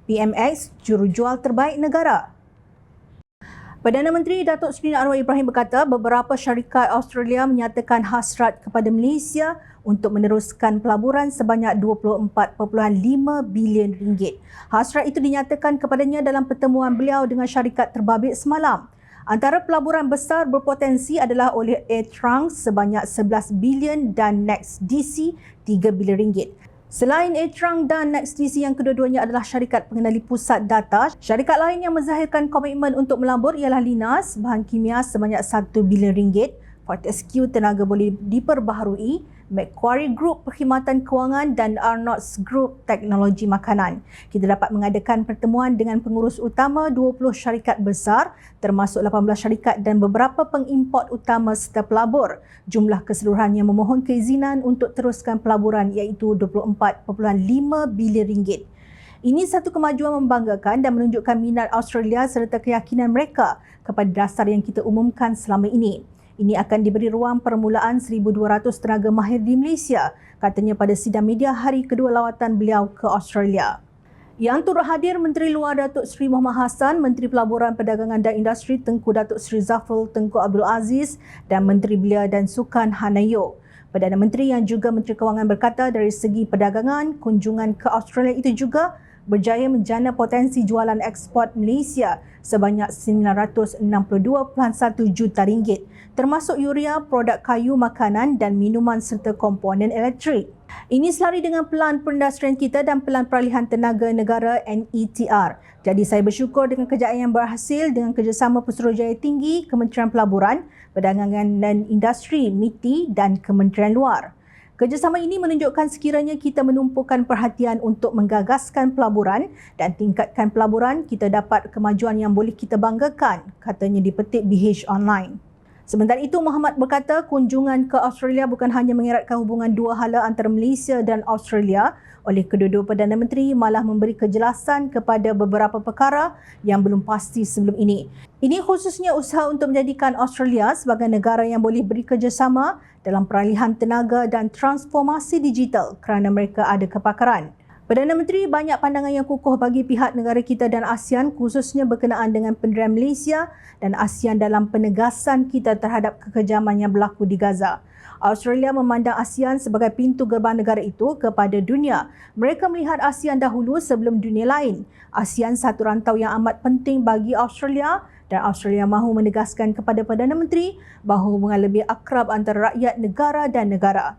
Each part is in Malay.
PMX jurujual terbaik negara. Perdana Menteri Datuk Seri Anwar Ibrahim berkata beberapa syarikat Australia menyatakan hasrat kepada Malaysia untuk meneruskan pelaburan sebanyak 24.5 bilion ringgit. Hasrat itu dinyatakan kepadanya dalam pertemuan beliau dengan syarikat terbabit semalam. Antara pelaburan besar berpotensi adalah oleh AirTrunk sebanyak 11 bilion dan NEXTDC 3 bilion ringgit. Selain AirTrunk dan NEXTDC yang kedua-duanya adalah syarikat pengendali pusat data, syarikat lain yang menzahirkan komitmen untuk melabur ialah Linas, bahan kimia sebanyak 1 bilion ringgit, Fortescue tenaga boleh diperbaharui, Macquarie Group perkhidmatan kewangan dan Arnott's Group teknologi makanan. Kita dapat mengadakan pertemuan dengan pengurus utama 20 syarikat besar termasuk 18 syarikat dan beberapa pengimport utama serta pelabur. Jumlah keseluruhan yang memohon keizinan untuk teruskan pelaburan iaitu 24.5 bilion ringgit. Ini satu kemajuan membanggakan dan menunjukkan minat Australia serta keyakinan mereka kepada dasar yang kita umumkan selama ini. Ini akan diberi ruang permulaan 1,200 tenaga mahir di Malaysia, katanya pada sidang media hari kedua lawatan beliau ke Australia. Yang turut hadir Menteri Luar Datuk Seri Mohamad Hassan, Menteri Pelaburan Perdagangan dan Industri Tengku Datuk Seri Zafrul Tengku Abdul Aziz dan Menteri Belia dan Sukan Hanayo. Perdana Menteri yang juga Menteri Kewangan berkata dari segi perdagangan, kunjungan ke Australia itu juga berjaya menjana potensi jualan ekspor Malaysia sebanyak 962.1 juta ringgit, termasuk urea, produk kayu, makanan dan minuman serta komponen elektrik. Ini selari dengan pelan perindustrian kita dan pelan peralihan tenaga negara NETR. Jadi saya bersyukur dengan kejayaan yang berhasil dengan kerjasama Pesuruhjaya Tinggi, Kementerian Pelaburan, Perdagangan dan Industri, MITI dan Kementerian Luar. Kerjasama ini menunjukkan sekiranya kita menumpukan perhatian untuk menggagaskan pelaburan dan tingkatkan pelaburan, kita dapat kemajuan yang boleh kita banggakan, katanya dipetik BH Online. Sementara itu, Mohamad berkata kunjungan ke Australia bukan hanya mengeratkan hubungan dua hala antara Malaysia dan Australia, oleh kedua-dua Perdana Menteri malah memberi kejelasan kepada beberapa perkara yang belum pasti sebelum ini. Ini khususnya usaha untuk menjadikan Australia sebagai negara yang boleh beri kerjasama dalam peralihan tenaga dan transformasi digital kerana mereka ada kepakaran. Perdana Menteri banyak pandangan yang kukuh bagi pihak negara kita dan ASEAN khususnya berkenaan dengan pendirian Malaysia dan ASEAN dalam penegasan kita terhadap kekejaman yang berlaku di Gaza. Australia memandang ASEAN sebagai pintu gerbang negara itu kepada dunia. Mereka melihat ASEAN dahulu sebelum dunia lain. ASEAN satu rantau yang amat penting bagi Australia dan Australia mahu menegaskan kepada Perdana Menteri bahawa hubungan lebih akrab antara rakyat negara dan negara.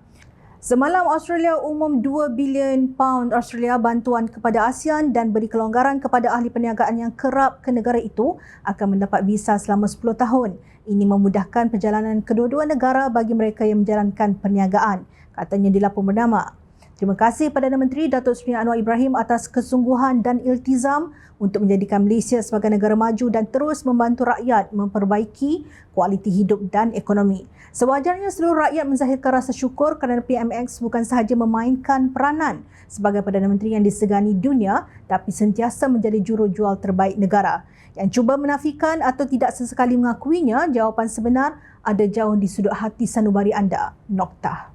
Semalam Australia umum 2 bilion pound Australia bantuan kepada ASEAN dan beri kelonggaran kepada ahli perniagaan yang kerap ke negara itu akan mendapat visa selama 10 tahun. Ini memudahkan perjalanan kedua-dua negara bagi mereka yang menjalankan perniagaan, katanya dilaporkan bernama. Terima kasih Perdana Menteri Datuk Seri Anwar Ibrahim atas kesungguhan dan iltizam untuk menjadikan Malaysia sebagai negara maju dan terus membantu rakyat memperbaiki kualiti hidup dan ekonomi. Sewajarnya seluruh rakyat menzahirkan rasa syukur kerana PMX bukan sahaja memainkan peranan sebagai Perdana Menteri yang disegani dunia tapi sentiasa menjadi jurujual terbaik negara. Yang cuba menafikan atau tidak sesekali mengakuinya, jawapan sebenar ada jauh di sudut hati sanubari anda. Noktah.